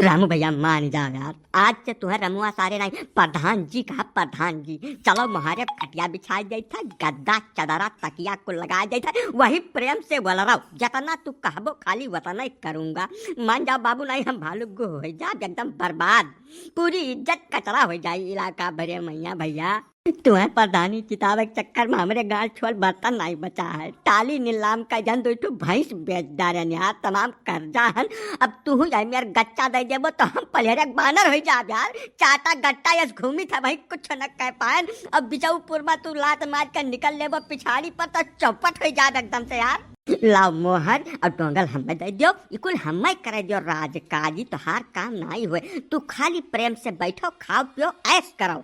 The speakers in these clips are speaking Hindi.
रामू भैया मान जाओ यार, आज से तुहे रमुआ सारे नहीं प्रधान जी कहा प्रधान जी। चलो महारे खटिया बिछाई जाई था, गद्दा चदरा तकिया को लगा जाई था, वही प्रेम से बोल रहा हूँ जतना तू कहबो खाली वतना ही करूंगा। मान जाओ बाबू, नहीं हम भालू हो जा एकदम बर्बाद, पूरी इज्जत कचरा हो जाए इलाका भरे मैया भैया। तुम्हें प्रधानी किताब के चक्कर में हमारे गांव छोड़ बर्तन नहीं बचा है, टाली नीलाम का जन दो भैंस बेच डारे यार, तमाम कर्जा है। अब तू जाए मेरे गच्चा दे देबो तो हम पलहरे बानर हो जा यार, चाटा गट्टा यस घूमी था भाई कुछ न कह पाए। अब बिचाऊ पुरमा तू लात मार कर निकल लेबो पिछाड़ी पर तो चौपट हो जा एकदम से यार। लाओ मोहर और डोंगल हमें दे दियो, इकुल हमें करे दियो राजकाजी, तो हार काम नहीं हुए। तू खाली प्रेम से बैठो, खाओ पियो ऐश करो।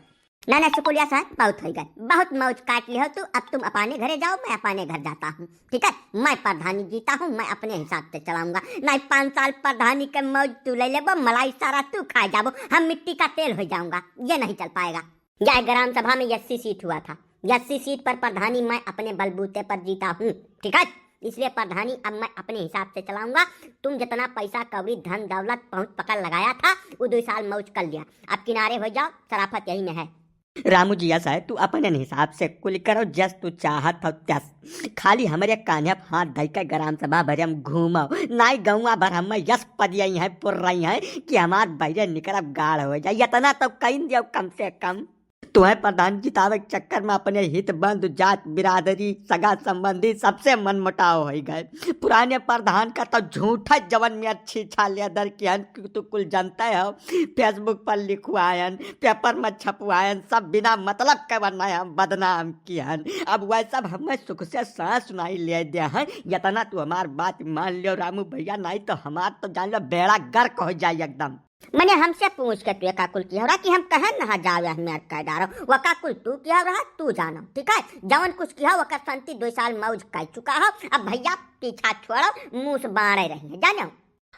ना ना शुक्रिया सर, बहुत हो गए, बहुत मौज काट ली हो तू। अब तुम अपने घरे जाओ, मैं अपने घर जाता हूँ, ठीक है। मैं प्रधानी जीता हूँ, मैं अपने हिसाब से चलाऊंगा। नहीं 5 साल प्रधानी के मौज तू ले लेबो, मलाई सारा तू खा जाबो, हम मिट्टी का तेल हो जाऊंगा, ये नहीं चल पाएगा। यह ग्राम सभा में 80 सीट हुआ था, 80 सीट पर प्रधानी मैं अपने बलबूते पर जीता हूँ, ठीक है। इसलिए प्रधानी अब मैं अपने हिसाब से चलाऊंगा। तुम जितना पैसा कवड़ी धन दौलत पहुंच पकड़ लगाया था वो 2 साल मौज कर लिया, अब किनारे हो जाओ, शराफत यही में है। रामू जी ऐसा है, तू अपने हिसाब से कुल करो जस तू चाहत हो तस, खाली हमारे कान्हे हाथ धई के ग्राम सभा भरे हम घूमो, नाई गौवा भर हम यस पदियई है पुर रही है कि हमार बहरे निकलब गाढ़ हो जाए, इतना तो कहीं दियो कम से कम। तुम्हें प्रधान जितावे के चक्कर में अपने हित बंधु जात बिरादरी सगा संबंधी सबसे मनमुटाव हो गए। पुराने प्रधान का तो झूठा जवन में अच्छी छालिया दर कियन, तू कुल जानता हो, फेसबुक पर लिखवायन, पेपर में छपवायन, सब बिना मतलब के बनाया बदनाम कियन। अब वह सब हमें सुख से सांस नहीं ले दे हैं, इतना तू हमार बात मान लियो रामू भैया, नहीं तो हमार तो जान लो बेड़ा गर्क हो जाए एकदम। मैंने हमसे पूछ के तू काकुल किया रहा कि हम कहे नहा जावे हमें कह डारो, वो काकुल तू किया रहा तू जानो, ठीक है। जवन कुछ किया वो कर संति 2 साल मौज कर चुका हो, अब भैया पीछा छोड़ो, मुंह से बाढ़े रही है जानो।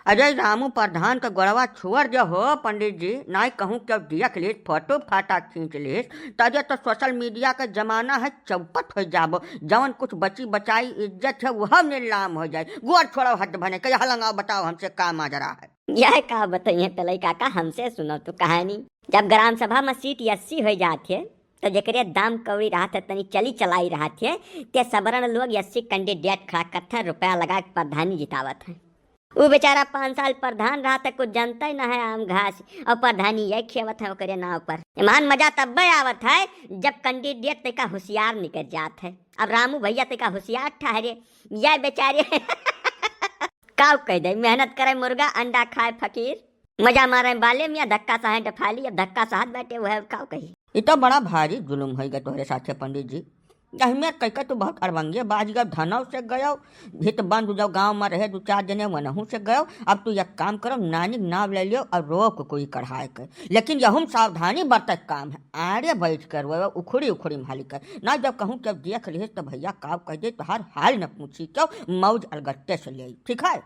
अजय रामू प्रधान का गोड़वा छोड़ जो हो पंडित जी, नहीं कहूँ क्यों देख लीस फोटो फाटा खींच लीस, तजे तो सोशल मीडिया का जमाना है, चौपट हो जाबो, जवन कुछ बची बचाई इज्जत है वह नीलाम हो जाए। गोड़ छोड़ो हट बने कह हलंगा, बताओ हमसे का माजरा है। यह कहा बताइए पलई काका, हमसे सुनो तो कहानी। जब ग्राम सभा में सीट 80 हो जाते तो जकरे दाम कौड़ी रहा था तनी चली चलाई रहा थे, ते सबरन लोग 80 कैंडिडेट खड़ा करते, रुपया लगा के प्रधानी जितावत है। वो बेचारा 5 साल प्रधान रहा था, कुछ जानता ही ना है आम घास, और प्रधानी यही खेवत है ओकरे नाव पर। ईमान मजा तब आवत है जब कैंडिडेट तक होशियार निकल जात है। अब रामू भैया तक होशियार ठहरे, यह बेचारे काव कह दे, मेहनत करे मुर्गा अंडा खाए फकीर, मजा मारे बाले में धक्का साहे डफाली, अब धक्का साथ बैठे वह काव कही। ये तो बड़ा भारी जुलुम हो गया तोहरे साथे पंडित जी। में कह तो बहुत अड़बंगे बाज गयो, धनव से गयो, हित बंद जाओ गाँव में रहे 2-4 जने वनहू से गयो। अब तू एक काम करो, नानी नाव ले लियो और रोक कोई कढ़ाए कर, लेकिन यहूँ सावधानी बरतक काम है, आड़े बैठ कर वो उखड़ी उखड़ी माली कर ना, जब कहूँ जब देख लिस तो भैया काव कह दे तो हर हाल न पूछी क्यों, मौज अलगट्टे से ले, ठीक है।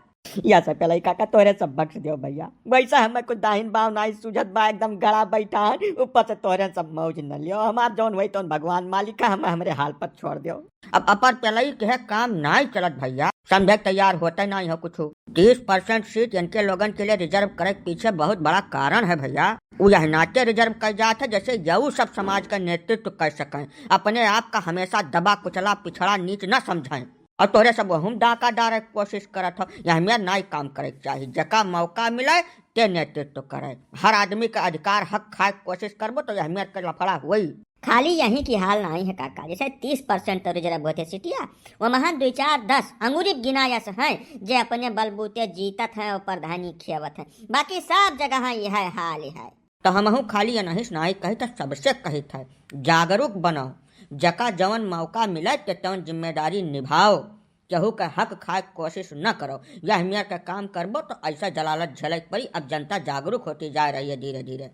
या सब पहले काका तोरे सब बख्श दियो भैया, वैसा हमें कुछ दाहिन बाव नहीं सूझत बा, एकदम गड़ा बैठा है, ऊपर से तोरे सब मौज न लियो, हमार जौन वही तो भगवान मालिक है, हमें हमारे हाल पर छोड़ दियो। अब अपर पहले के काम नहीं चलत भैया, समझे तैयार होते नहीं हो कुछ। 30% सीट इनके लोगन के लिए रिजर्व करे पीछे बहुत बड़ा कारण है भैया। वो यह नाते रिजर्व कर जाते जैसे यू सब समाज का नेतृत्व कर सकें, अपने आप का हमेशा दबा कुचला पिछड़ा नीच न समझें। और तोरे सब हम डाका डारे कोशिश करत हो, यह हमें नहीं काम करे चाहिए, जका मौका मिले ते नेतृत्व करे। हर आदमी का अधिकार हक खाए कोशिश करबो तो यह हमें कर लफड़ा हुई। खाली यही की हाल नहीं है काका, जैसे 30% तो रिजर्व होते सीटिया, वो महान 2-4-10 अंगूरी गिनायस है जे अपने बलबूते जीतत है और प्रधानी खेवत है, बाकी सब जगह यह हाल है। तो हमहू खाली नहीं कही तो सबसे कही था, जागरूक बनो, जका जवन मौका मिले ते तवन जिम्मेदारी निभाओ, केहू का हक खाए कोशिश न करो। यह मेयर का काम करबो तो ऐसा जलालत झलक पड़ी। अब जनता जागरूक होती जा रही है धीरे धीरे।